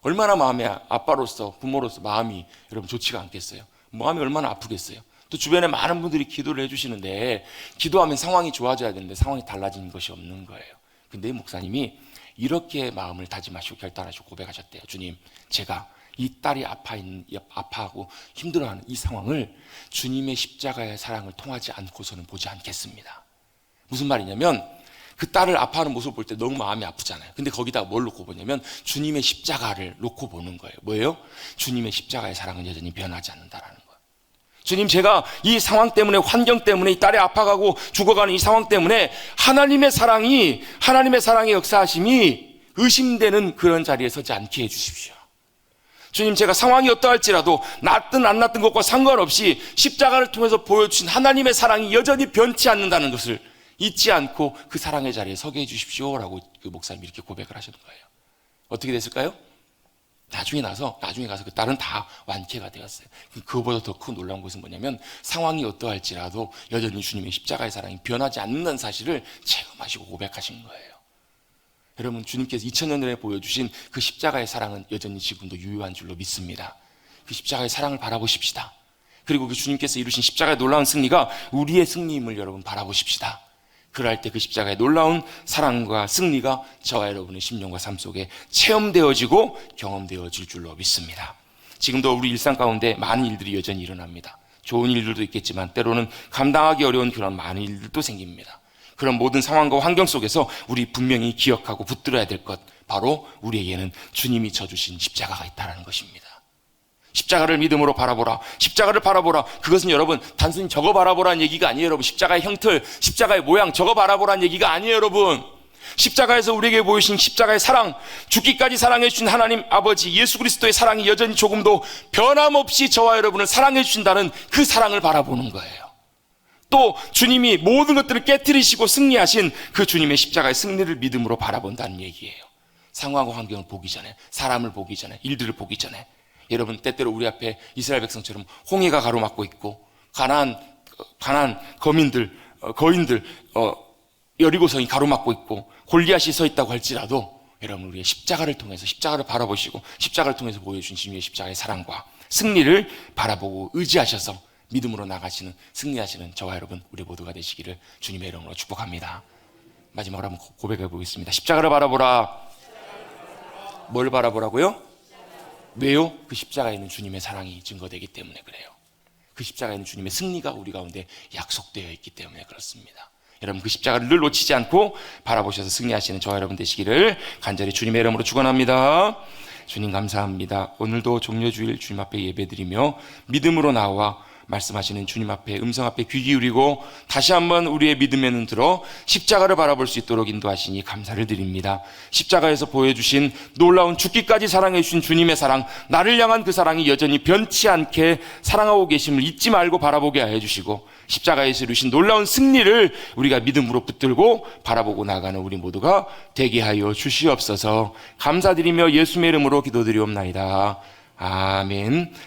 얼마나 마음이 아빠로서 부모로서 마음이 여러분 좋지가 않겠어요. 마음이 얼마나 아프겠어요. 또 주변에 많은 분들이 기도를 해주시는데 기도하면 상황이 좋아져야 되는데 상황이 달라진 것이 없는 거예요. 근데 이 목사님이 이렇게 마음을 다짐하시고 결단하시고 고백하셨대요. 주님, 제가 이 딸이 아파하고 힘들어하는 이 상황을 주님의 십자가의 사랑을 통하지 않고서는 보지 않겠습니다. 무슨 말이냐면 그 딸을 아파하는 모습을 볼 때 너무 마음이 아프잖아요. 근데 거기다가 뭘 놓고 보냐면 주님의 십자가를 놓고 보는 거예요. 뭐예요? 주님의 십자가의 사랑은 여전히 변하지 않는다라는 거예요. 주님, 제가 이 상황 때문에, 환경 때문에, 이 딸이 아파가고 죽어가는 이 상황 때문에 하나님의 사랑의 역사하심이 의심되는 그런 자리에 서지 않게 해주십시오. 주님, 제가 상황이 어떠할지라도 낫든 안 낫든 것과 상관없이 십자가를 통해서 보여주신 하나님의 사랑이 여전히 변치 않는다는 것을 잊지 않고 그 사랑의 자리에 서게 해주십시오라고 그 목사님이 이렇게 고백을 하시는 거예요. 어떻게 됐을까요? 나중에 가서 그 딸은 다 완쾌가 되었어요. 그거보다 더 큰 놀라운 것은 뭐냐면 상황이 어떠할지라도 여전히 주님의 십자가의 사랑이 변하지 않는다는 사실을 체험하시고 고백하신 거예요. 여러분, 주님께서 2000년 전에 보여주신 그 십자가의 사랑은 여전히 지금도 유효한 줄로 믿습니다. 그 십자가의 사랑을 바라보십시다. 그리고 그 주님께서 이루신 십자가의 놀라운 승리가 우리의 승리임을 여러분 바라보십시다. 그럴 때 그 십자가의 놀라운 사랑과 승리가 저와 여러분의 심령과 삶 속에 체험되어지고 경험되어질 줄로 믿습니다. 지금도 우리 일상 가운데 많은 일들이 여전히 일어납니다. 좋은 일들도 있겠지만 때로는 감당하기 어려운 그런 많은 일들도 생깁니다. 그런 모든 상황과 환경 속에서 우리 분명히 기억하고 붙들어야 될 것, 바로 우리에게는 주님이 져주신 십자가가 있다는 것입니다. 십자가를 믿음으로 바라보라. 십자가를 바라보라. 그것은 여러분 단순히 저거 바라보라는 얘기가 아니에요. 여러분 십자가의 형틀, 십자가의 모양 저거 바라보라는 얘기가 아니에요. 여러분 십자가에서 우리에게 보여주신 십자가의 사랑, 죽기까지 사랑해 주신 하나님 아버지 예수 그리스도의 사랑이 여전히 조금도 변함없이 저와 여러분을 사랑해 주신다는 그 사랑을 바라보는 거예요. 또 주님이 모든 것들을 깨뜨리시고 승리하신 그 주님의 십자가의 승리를 믿음으로 바라본다는 얘기예요. 상황과 환경을 보기 전에, 사람을 보기 전에, 일들을 보기 전에. 여러분, 때때로 우리 앞에 이스라엘 백성처럼 홍해가 가로막고 있고 가나안 거민들, 거인들, 여리고성이 가로막고 있고 골리앗이 서 있다고 할지라도 여러분, 우리의 십자가를 통해서, 십자가를 바라보시고 십자가를 통해서 보여준 주님의 십자가의 사랑과 승리를 바라보고 의지하셔서 믿음으로 나가시는, 승리하시는 저와 여러분 우리 모두가 되시기를 주님의 이름으로 축복합니다. 마지막으로 한번 고백해 보겠습니다. 십자가를 바라보라. 뭘 바라보라고요? 왜요? 그 십자가에 있는 주님의 사랑이 증거되기 때문에 그래요. 그 십자가에 있는 주님의 승리가 우리 가운데 약속되어 있기 때문에 그렇습니다. 여러분, 그 십자가를 늘 놓치지 않고 바라보셔서 승리하시는 저와 여러분 되시기를 간절히 주님의 이름으로 축원합니다. 주님 감사합니다. 오늘도 종려주일 주님 앞에 예배드리며 믿음으로 나와 말씀하시는 주님 앞에, 음성 앞에 귀 기울이고 다시 한번 우리의 믿음의 눈 들어 십자가를 바라볼 수 있도록 인도하시니 감사를 드립니다. 십자가에서 보여주신 놀라운 죽기까지 사랑해 주신 주님의 사랑, 나를 향한 그 사랑이 여전히 변치 않게 사랑하고 계심을 잊지 말고 바라보게 하여 주시고, 십자가에서 이루신 놀라운 승리를 우리가 믿음으로 붙들고 바라보고 나가는 우리 모두가 되게 하여 주시옵소서. 감사드리며 예수의 이름으로 기도드리옵나이다. 아멘.